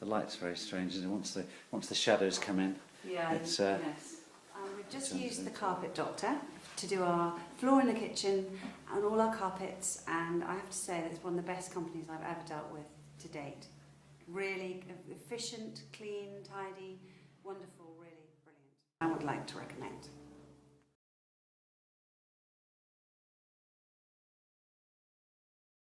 light's very strange, and once the shadows come in, yeah, it's yes. We've just used the carpet doctor to do our floor in the kitchen and all our carpets, and I have to say that it's one of the best companies I've ever dealt with to date. Really efficient, clean, tidy, wonderful, really brilliant. I would like to recommend.